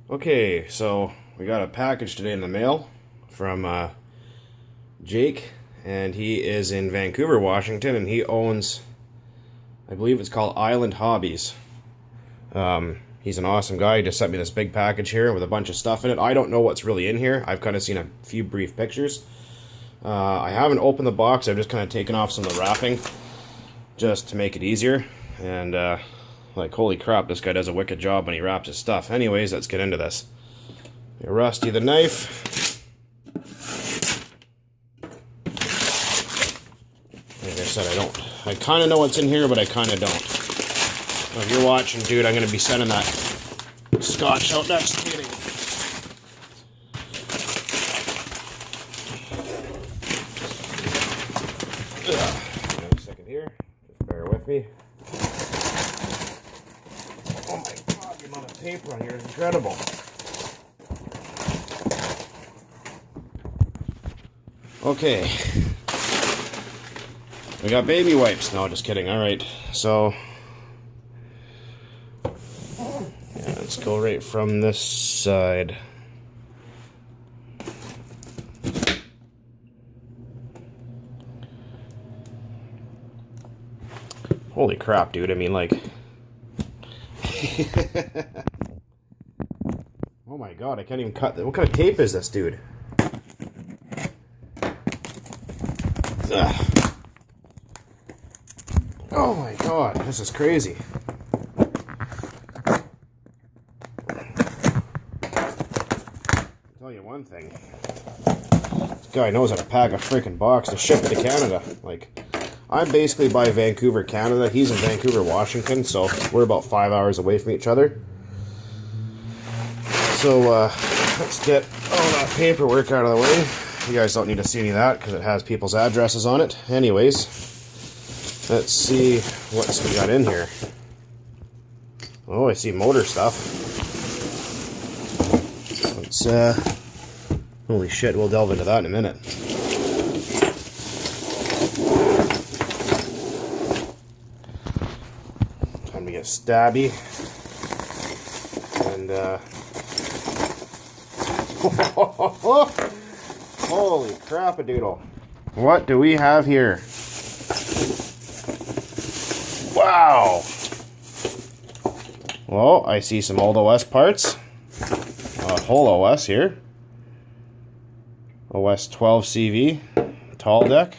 Okay, so we got a package today in the mail from Jake, and he is in Vancouver, Washington, and he owns, I believe it's called Island Hobbies. He's an awesome guy. He just sent me this big package here with a bunch of stuff in it. I don't know what's really in here. I've kind of seen a few brief pictures. I haven't opened the box. I've just kind of taken off some of the wrapping just to make it easier. And like, holy crap, this guy does a wicked job when he wraps his stuff. Anyways, let's get into this. Rusty the knife. Like I said, I kind of know what's in here, but I kind of don't. So if you're watching, dude, I'm going to be sending that scotch out next meeting. Wait a second here. Just bear with me. Oh my god, the amount of paper on here is incredible. Okay. We got baby wipes. No, just kidding. Alright, so yeah, let's go right from this side. Holy crap, dude. I mean, like... Oh my god, I can't even cut... What kind of tape is this, dude? Ugh. Oh my god, this is crazy. I'll tell you one thing. This guy knows how to pack a freaking box to ship it to Canada. Like, I'm basically by Vancouver, Canada. He's in Vancouver, Washington, so we're about 5 hours away from each other. So, let's get all that paperwork out of the way. You guys don't need to see any of that because it has people's addresses on it. Anyways, let's see what we got in here. Oh, I see motor stuff. Let's, holy shit, we'll delve into that in a minute. Time to get stabby. And, holy crap-a-doodle. What do we have here? Wow! Well, I see some old OS parts. Whole OS here. OS 12 CV. Tall deck.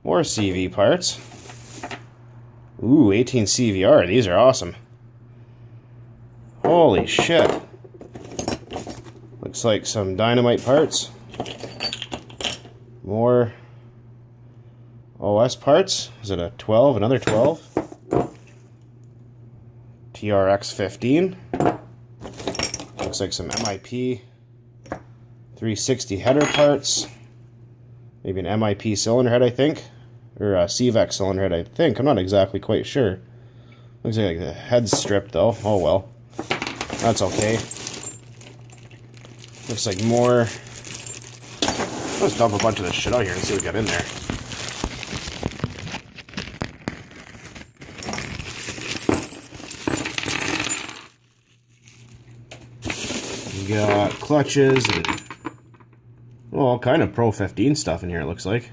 More CV parts. Ooh, 18 CVR. These are awesome. Holy shit. Looks like some dynamite parts. More OS parts. Is it a 12? Another 12? TRX 15. Looks like some MIP 360 header parts. Maybe an MIP cylinder head, I think. Or a CVEC cylinder head, I think. I'm not exactly quite sure. Looks like the head's stripped, though. Oh well. That's okay. Looks like more... Let's dump a bunch of this shit out here and see what we got in there. We got clutches and... well, all kind of Pro 15 stuff in here, it looks like.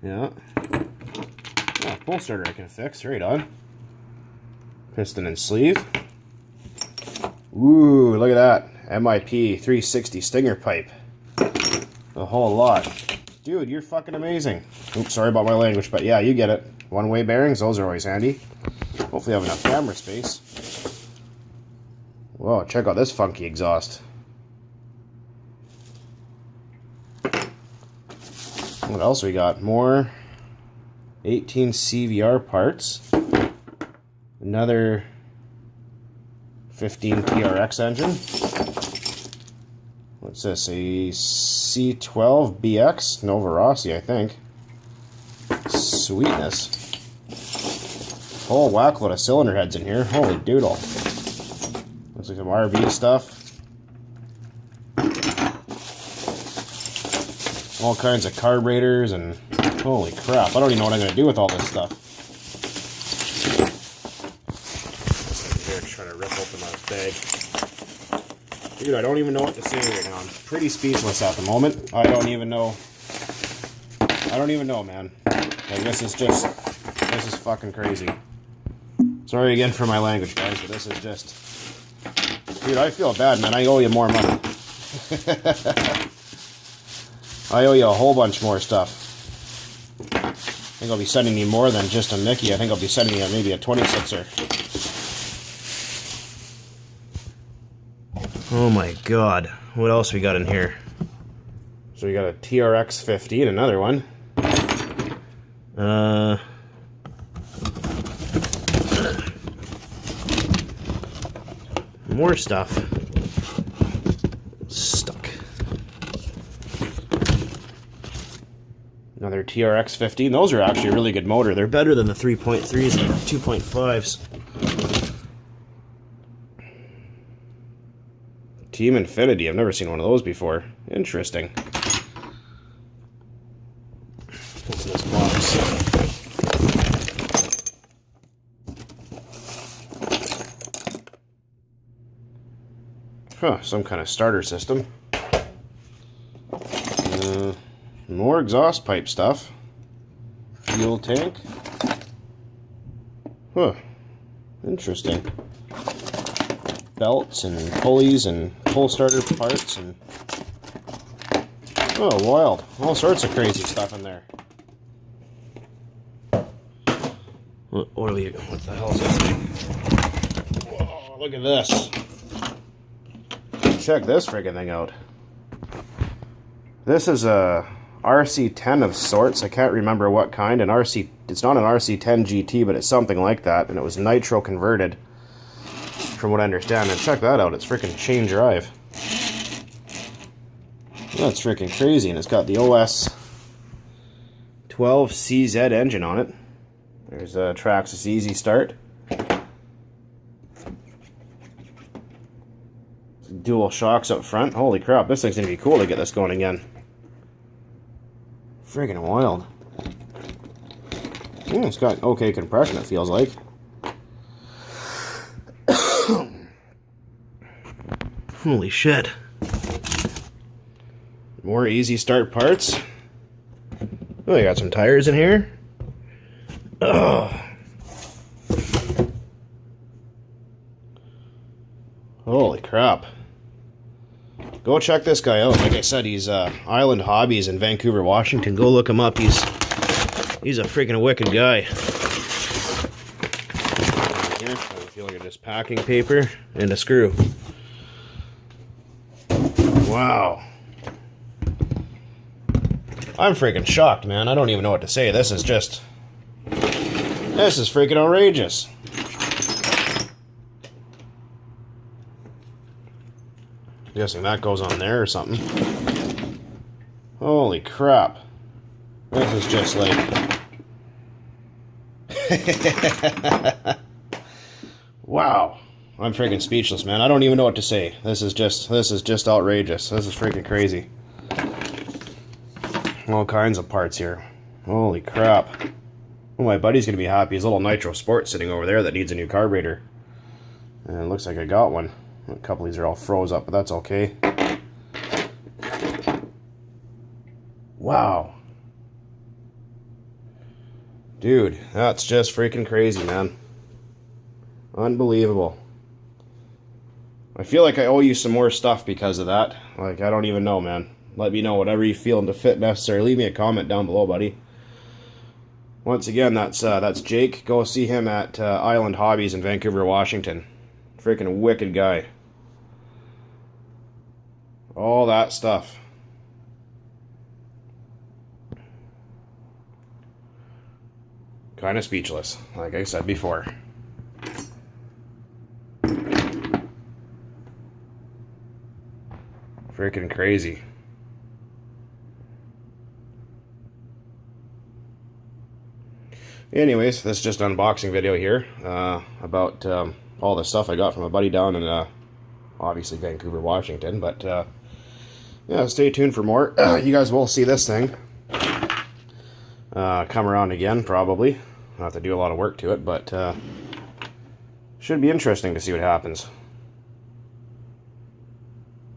Yeah. Oh, pull starter I can fix, right on. Piston and sleeve. Ooh, look at that. MIP 360 stinger pipe. A whole lot. Dude, you're fucking amazing. Oops, sorry about my language, but yeah, you get it. One-way bearings, those are always handy. Hopefully I have enough camera space. Whoa, check out this funky exhaust. What else we got? More 18 CVR parts. Another 15 TRX engine. What's this? A C12BX Novarossi, I think. Sweetness. Whole whack load of cylinder heads in here. Holy doodle. Looks like some RV stuff. All kinds of carburetors and holy crap. I don't even know what I'm going to do with all this stuff. Here, trying to rip open my bag. Dude, I don't even know what to say right now. I'm pretty speechless at the moment. I don't even know, man. Like, this is fucking crazy. Sorry again for my language, guys, but this is just... Dude, I feel bad, man. I owe you more money. I owe you a whole bunch more stuff. I think I'll be sending you more than just a Mickey. I think I'll be sending you maybe a 26er. Oh my god. What else we got in here? So we got a TRX 15, another one. More stuff. Stuck. Another TRX 15. Those are actually a really good motor. They're better than the 3.3s and 2.5s. Team Infinity. I've never seen one of those before. Interesting. What's in this box? Huh, some kind of starter system. More exhaust pipe stuff. Fuel tank. Huh. Interesting. Belts and pulleys and pull starter parts and... Oh, wild. All sorts of crazy stuff in there. What the hell is this thing? Whoa, look at this. Check this friggin' thing out. This is a RC10 of sorts. I can't remember what kind. It's not an RC10 GT, but it's something like that. And it was Nitro converted, from what I understand. And check that out. It's freaking chain drive. That's freaking crazy. And it's got the OS 12CZ engine on it. There's a Traxxas Easy Start. Dual shocks up front. Holy crap, this thing's gonna be cool to get this going again. Friggin' wild. It's got okay compression, it feels like. Holy shit. More easy start parts. Oh, you got some tires in here. Ugh. Holy crap. Go check this guy out. Like I said, he's Island Hobbies in Vancouver, Washington. Go look him up. He's a freaking wicked guy. Here, I feel like just packing paper and a screw. Wow. I'm freaking shocked, man. I don't even know what to say. This is freaking outrageous. Guessing that goes on there or something. Holy crap. This is just like... Wow. I'm freaking speechless, man. I don't even know what to say. This is just outrageous. This is freaking crazy. All kinds of parts here. Holy crap. Well, my buddy's gonna be happy. His little Nitro Sport sitting over there that needs a new carburetor. And it looks like I got one. A couple of these are all froze up, but that's okay. Wow. Dude, that's just freaking crazy, man. Unbelievable. I feel like I owe you some more stuff because of that. Like, I don't even know, man. Let me know whatever you feel to fit necessary. Leave me a comment down below, buddy. Once again, that's Jake. Go see him at Island Hobbies in Vancouver, Washington. Freaking wicked guy. All that stuff. Kind of speechless, like I said before. Freaking crazy. Anyways, this is just an unboxing video here about all the stuff I got from a buddy down in obviously Vancouver, Washington. But yeah, stay tuned for more. You guys will see this thing come around again, probably. I'll have to do a lot of work to it, but should be interesting to see what happens.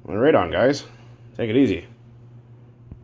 Well, right on, guys. Take it easy.